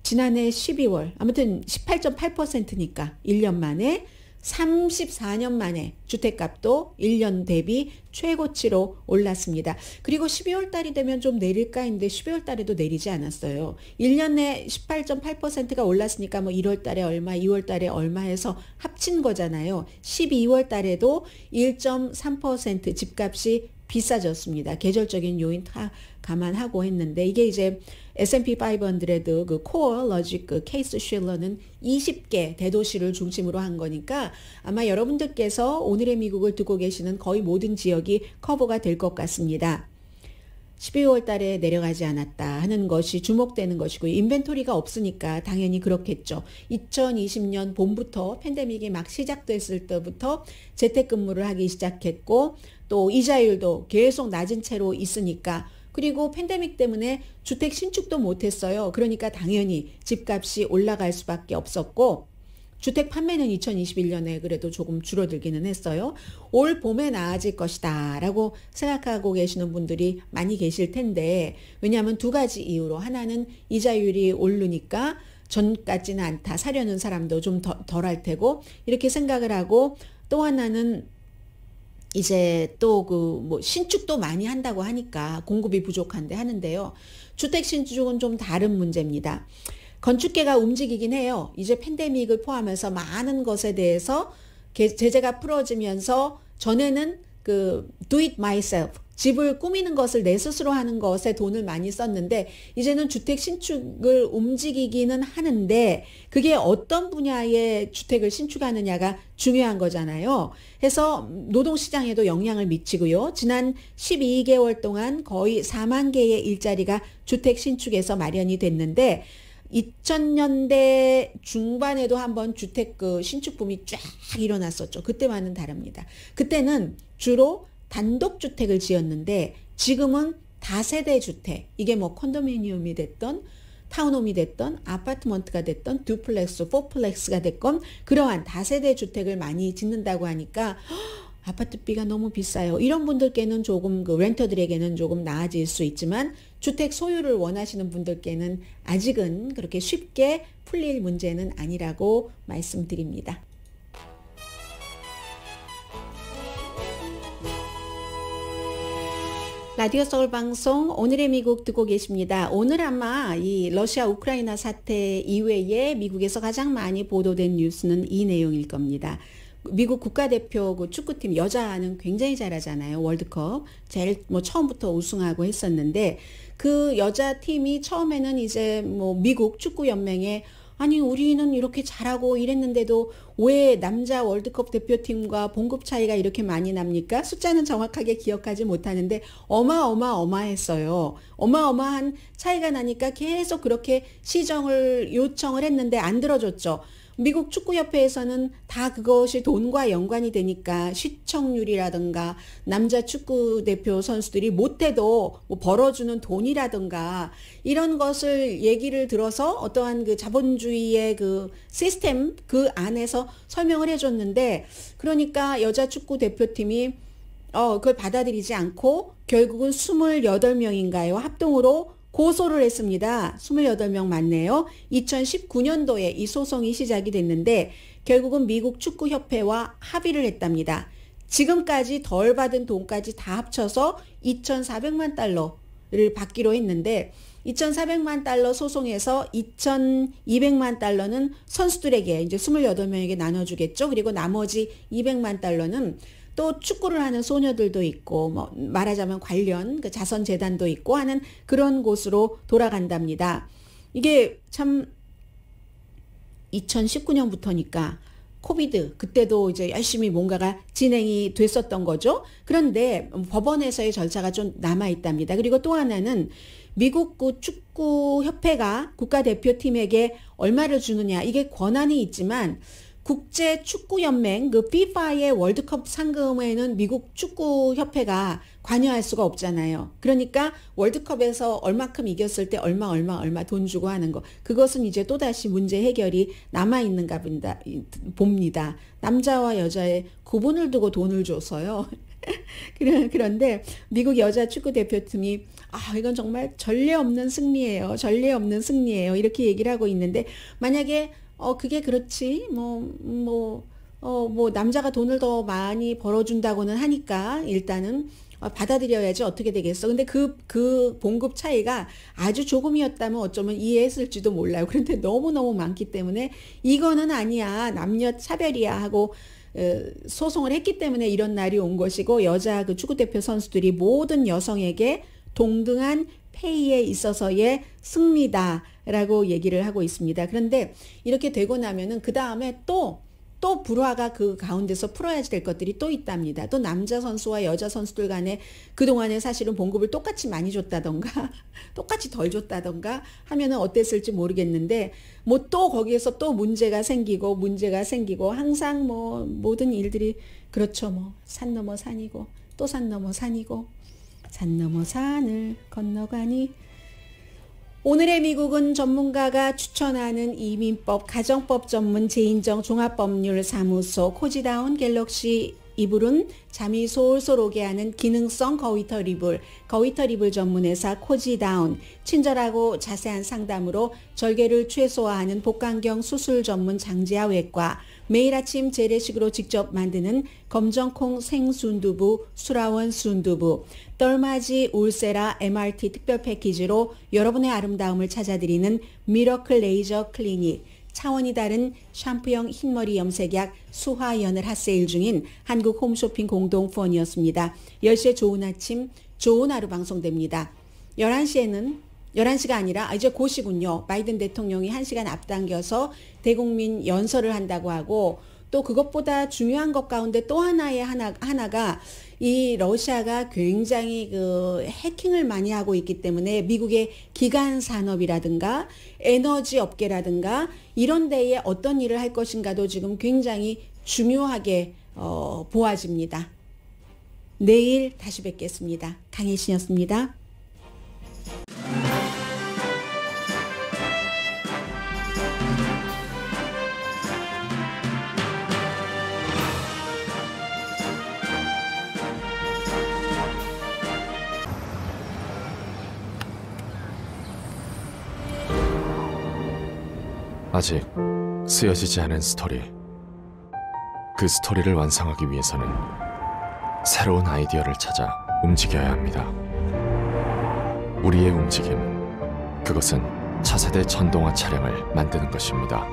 Speaker 4: 지난해 12월 아무튼 18.8%니까 1년 만에, 34년 만에 주택값도 1년 대비 최고치로 올랐습니다. 그리고 12월 달이 되면 좀 내릴까 했는데 12월 달에도 내리지 않았어요. 1년 내 18.8%가 올랐으니까 뭐 1월 달에 얼마, 2월 달에 얼마 해서 합친 거잖아요. 12월 달에도 1.3% 집값이 비싸졌습니다. 계절적인 요인 다 감안하고 했는데, 이게 이제 S&P 500 그 코어 러직 그 케이스 쉴러는 20개 대도시를 중심으로 한 거니까 아마 여러분들께서 오늘의 미국을 듣고 계시는 거의 모든 지역이 커버가 될 것 같습니다. 12월 달에 내려가지 않았다 하는 것이 주목되는 것이고, 인벤토리가 없으니까 당연히 그렇겠죠. 2020년 봄부터 팬데믹이 막 시작됐을 때부터 재택근무를 하기 시작했고, 또 이자율도 계속 낮은 채로 있으니까, 그리고 팬데믹 때문에 주택 신축도 못했어요. 그러니까 당연히 집값이 올라갈 수밖에 없었고, 주택 판매는 2021년에 그래도 조금 줄어들기는 했어요. 올 봄에 나아질 것이다 라고 생각하고 계시는 분들이 많이 계실 텐데, 왜냐하면 두 가지 이유로, 하나는 이자율이 오르니까 전 같지는 않다, 사려는 사람도 좀 덜 할 테고 이렇게 생각을 하고, 또 하나는 이제 또 그 뭐 신축도 많이 한다고 하니까 공급이 부족한데 하는데요. 주택 신축은 좀 다른 문제입니다. 건축계가 움직이긴 해요. 이제 팬데믹을 포함해서 많은 것에 대해서 제재가 풀어지면서, 전에는 그 do it myself, 집을 꾸미는 것을 내 스스로 하는 것에 돈을 많이 썼는데 이제는 주택 신축을 움직이기는 하는데, 그게 어떤 분야의 주택을 신축하느냐가 중요한 거잖아요. 해서 노동시장에도 영향을 미치고요. 지난 12개월 동안 거의 4만 개의 일자리가 주택 신축에서 마련이 됐는데, 2000년대 중반에도 한번 주택 그 신축 붐이 쫙 일어났었죠. 그때와는 다릅니다. 그때는 주로 단독주택을 지었는데 지금은 다세대 주택, 이게 뭐 컨도미니엄이 됐던 타운홈이 됐던 아파트먼트가 됐던 듀플렉스, 포플렉스가 됐건 그러한 다세대 주택을 많이 짓는다고 하니까 아파트비가 너무 비싸요. 이런 분들께는 조금 그 렌터들에게는 조금 나아질 수 있지만 주택 소유를 원하시는 분들께는 아직은 그렇게 쉽게 풀릴 문제는 아니라고 말씀드립니다. 라디오 서울 방송 오늘의 미국 듣고 계십니다. 오늘 아마 이 러시아 우크라이나 사태 이외에 미국에서 가장 많이 보도된 뉴스는 이 내용일 겁니다. 미국 국가대표 그 축구팀 여자는 굉장히 잘하잖아요. 월드컵 제일 뭐 처음부터 우승하고 했었는데 그 여자 팀이 처음에는 이제 뭐 미국 축구 연맹에 아니 우리는 이렇게 잘하고 이랬는데도 왜 남자 월드컵 대표팀과 봉급 차이가 이렇게 많이 납니까? 숫자는 정확하게 기억하지 못하는데 어마어마했어요. 어마어마한 차이가 나니까 계속 그렇게 시정을 요청을 했는데 안 들어줬죠. 미국 축구협회에서는 다 그것이 돈과 연관이 되니까 시청률이라든가 남자 축구대표 선수들이 못해도 뭐 벌어주는 돈이라든가 이런 것을 얘기를 들어서 어떠한 그 자본주의의 그 시스템 그 안에서 설명을 해줬는데 그러니까 여자 축구대표팀이 그걸 받아들이지 않고 결국은 28명인가요? 합동으로 고소를 했습니다. 28명 맞네요. 2019년도에 이 소송이 시작이 됐는데 결국은 미국 축구협회와 합의를 했답니다. 지금까지 덜 받은 돈까지 다 합쳐서 2,400만 달러를 받기로 했는데 2,400만 달러 소송에서 2,200만 달러는 선수들에게 이제 28명에게 나눠주겠죠. 그리고 나머지 200만 달러는 또 축구를 하는 소녀들도 있고 뭐 말하자면 관련 그 자선재단도 있고 하는 그런 곳으로 돌아간답니다. 이게 참 2019년부터니까 코비드 그때도 이제 열심히 뭔가가 진행이 됐었던 거죠. 그런데 법원에서의 절차가 좀 남아 있답니다. 그리고 또 하나는 미국 그 축구협회가 국가대표팀에게 얼마를 주느냐 이게 권한이 있지만 국제축구연맹 그 FIFA의 월드컵 상금에는 미국 축구협회가 관여할 수가 없잖아요. 그러니까 월드컵에서 얼마큼 이겼을 때 얼마 돈 주고 하는 거 그것은 이제 또다시 문제 해결이 남아있는가 봅니다. 남자와 여자의 구분을 두고 돈을 줘서요. 그런데 미국 여자 축구대표팀이 이건 정말 전례 없는 승리예요. 전례 없는 승리예요. 이렇게 얘기를 하고 있는데 만약에 그게 그렇지. 남자가 돈을 더 많이 벌어준다고는 하니까 일단은 받아들여야지 어떻게 되겠어. 근데 그 봉급 차이가 아주 조금이었다면 어쩌면 이해했을지도 몰라요. 그런데 너무너무 많기 때문에 이거는 아니야. 남녀 차별이야 하고 소송을 했기 때문에 이런 날이 온 것이고 여자 그 축구대표 선수들이 모든 여성에게 동등한 페이에 있어서의 승리다라고 얘기를 하고 있습니다. 그런데 이렇게 되고 나면은 그 다음에 또 불화가 그 가운데서 풀어야 될 것들이 또 있답니다. 또 남자 선수와 여자 선수들 간에 그동안에 사실은 봉급을 똑같이 많이 줬다던가 똑같이 덜 줬다던가 하면은 어땠을지 모르겠는데 뭐 또 거기에서 또 문제가 생기고 항상 뭐 모든 일들이 그렇죠. 뭐 산 넘어 산이고 또 산 넘어 산이고 산 넘어 산을 건너가니 오늘의 미국은 전문가가 추천하는 이민법, 가정법 전문 재인정 종합법률사무소 코지다운 갤럭시 이불은 잠이 솔솔 오게 하는 기능성 거위터 리블 전문회사 코지다운, 친절하고 자세한 상담으로 절개를 최소화하는 복강경 수술 전문 장지하 외과, 매일 아침 재래식으로 직접 만드는 검정콩 생순두부, 수라원 순두부, 떨마지 울세라 MRT 특별 패키지로 여러분의 아름다움을 찾아드리는 미러클 레이저 클리닉, 차원이 다른 샴푸형 흰머리 염색약 수화연을 핫세일 중인 한국 홈쇼핑 공동후원이었습니다. 10시에 좋은 아침, 좋은 하루 방송됩니다. 11시가 아니라 이제 곧이군요. 바이든 대통령이 1시간 앞당겨서 대국민 연설을 한다고 하고 또 그것보다 중요한 것 가운데 또 하나가 이 러시아가 굉장히 그 해킹을 많이 하고 있기 때문에 미국의 기간 산업이라든가 에너지 업계라든가 이런 데에 어떤 일을 할 것인가도 지금 굉장히 중요하게 보아집니다. 내일 다시 뵙겠습니다. 강혜신이었습니다.
Speaker 3: 아직 쓰여지지 않은 스토리. 그 스토리를 완성하기 위해서는 새로운 아이디어를 찾아 움직여야 합니다. 우리의 움직임, 그것은 차세대 전동화 차량을 만드는 것입니다.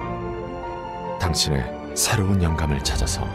Speaker 3: 당신의 새로운 영감을 찾아서